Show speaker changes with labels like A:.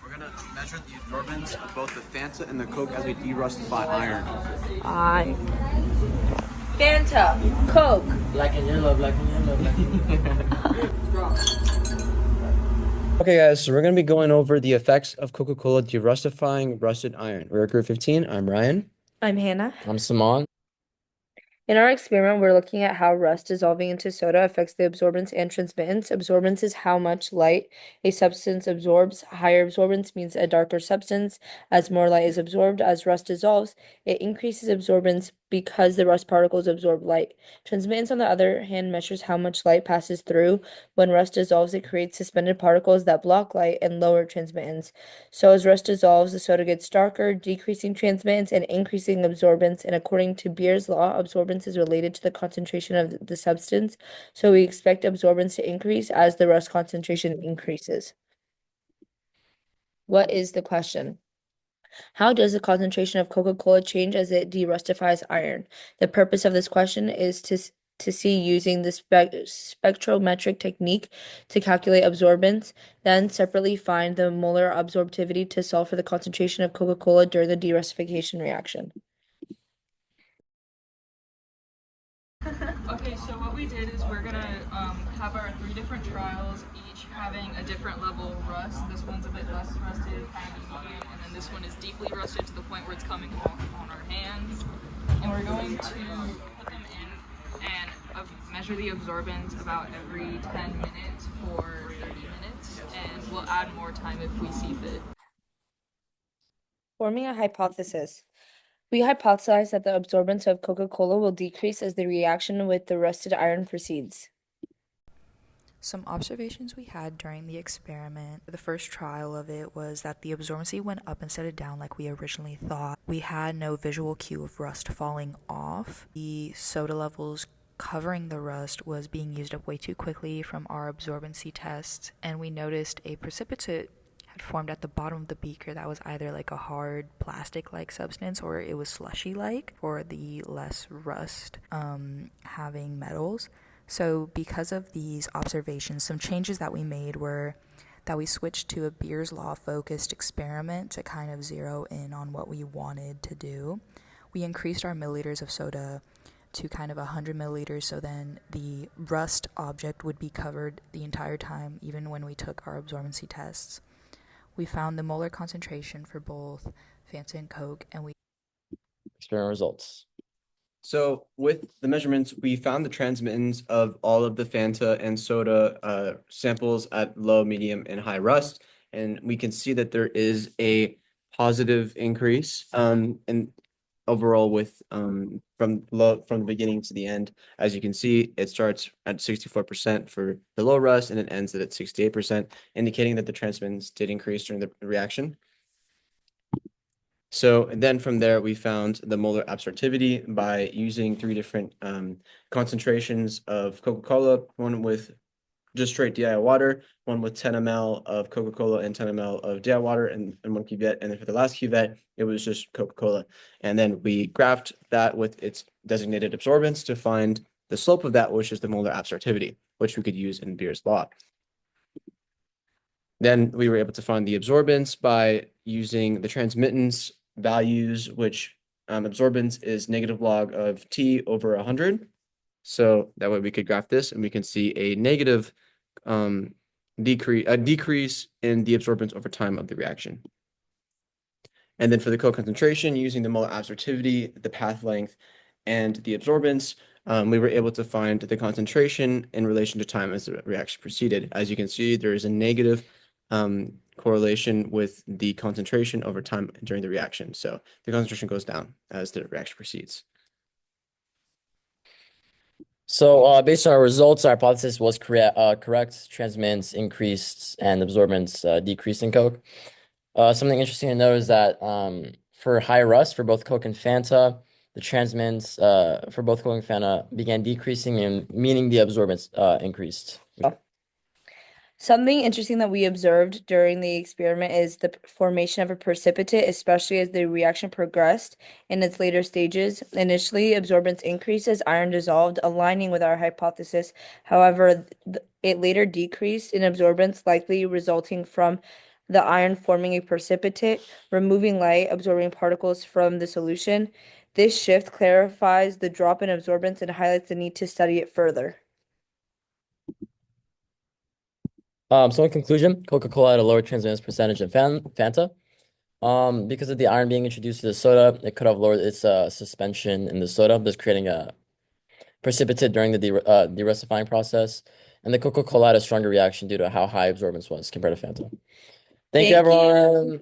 A: We're gonna measure the absorbance of both the Fanta and the Coke as we derustify iron.
B: I Fanta, Coke.
C: Black and yellow, black and yellow, black and yellow.
A: Okay, guys, so we're gonna be going over the effects of Coca-Cola derustifying rusted iron. We're at group 15. I'm Ryan.
B: I'm Hannah.
C: I'm Simon.
B: In our experiment, we're looking at how rust dissolving into soda affects the absorbance and transmittance. Absorbance is how much light a substance absorbs. Higher absorbance means a darker substance. As more light is absorbed, as rust dissolves, it increases absorbance because the rust particles absorb light. Transmittance, on the other hand, measures how much light passes through. When rust dissolves, it creates suspended particles that block light and lower transmittance. So as rust dissolves, the soda gets darker, decreasing transmittance and increasing absorbance. And according to Beer's law, absorbance is related to the concentration of the substance. So we expect absorbance to increase as the rust concentration increases. What is the question? How does the concentration of Coca-Cola change as it derustifies iron? The purpose of this question is to see using the spectrometric technique to calculate absorbance, then separately find the molar absorptivity to solve for the concentration of Coca-Cola during the derustification reaction.
D: Okay, so what we did is we're gonna have our 3 different trials, each having a different level of rust. This one's a bit less rusted, kind of medium, and then this one is deeply rusted to the point where it's coming off on our hands. And we're going to put them in and measure the absorbance about every 10 minutes for 30 minutes, and we'll add more time if we see fit.
B: Forming a hypothesis. We hypothesize that the absorbance of Coca-Cola will decrease as the reaction with the rusted iron proceeds.
E: Some observations we had during the experiment, the first trial of it, was that the absorbency went up instead of down like we originally thought. We had no visual cue of rust falling off. The soda levels covering the rust was being used up way too quickly from our absorbency tests, and we noticed a precipitate formed at the bottom of the beaker that was either like a hard plastic-like substance or it was slushy-like for the less rust having metals. So because of these observations, some changes that we made were that we switched to a Beer's Law focused experiment to kind of zero in on what we wanted to do. We increased our milliliters of soda to kind of 100 milliliters, so then the rust object would be covered the entire time, even when we took our absorbency tests. We found the molar concentration for both Fanta and Coke, and we
C: Experiment results.
A: So with the measurements, we found the transmittance of all of the Fanta and soda samples at low, medium, and high rust. And we can see that there is a positive increase in overall with from the beginning to the end. As you can see, it starts at 64% for the low rust and it ends at 68%, indicating that the transmittance did increase during the reaction. So and then from there, we found the molar absorptivity by using 3 different concentrations of Coca-Cola, one with just straight DI water, one with 10 ml of Coca-Cola and 10 ml of DI water and 1 cuvette. And then for the last cuvette, it was just Coca-Cola. And then we graphed that with its designated absorbance to find the slope of that, which is the molar absorptivity, which we could use in Beer's law. Then we were able to find the absorbance by using the transmittance values, which absorbance is negative log of T over 100. So that way we could graph this and we can see a negative decrease in the absorbance over time of the reaction. And then for the co-concentration, using the molar absorptivity, the path length, and the absorbance, we were able to find the concentration in relation to time as the reaction proceeded. As you can see, there is a negative correlation with the concentration over time during the reaction. So the concentration goes down as the reaction proceeds.
C: So based on our results, our hypothesis was correct. Transmittance increased and absorbance decreased in Coke. Something interesting to note is that for high rust, for both Coke and Fanta, the transmittance for both Coke and Fanta began decreasing, and meaning the absorbance increased.
B: Something interesting that we observed during the experiment is the formation of a precipitate, especially as the reaction progressed in its later stages. Initially, absorbance increased as iron dissolved, aligning with our hypothesis. However, it later decreased in absorbance, likely resulting from the iron forming a precipitate, removing light absorbing particles from the solution. This shift clarifies the drop in absorbance and highlights the need to study it further.
C: So in conclusion, Coca-Cola had a lower transmittance percentage than Fanta. Because of the iron being introduced to the soda, it could have lowered its suspension in the soda, thus creating a precipitate during the derusifying process. And the Coca-Cola had a stronger reaction due to how high absorbance was compared to Fanta. Thank you,
B: Thank you.
C: everyone.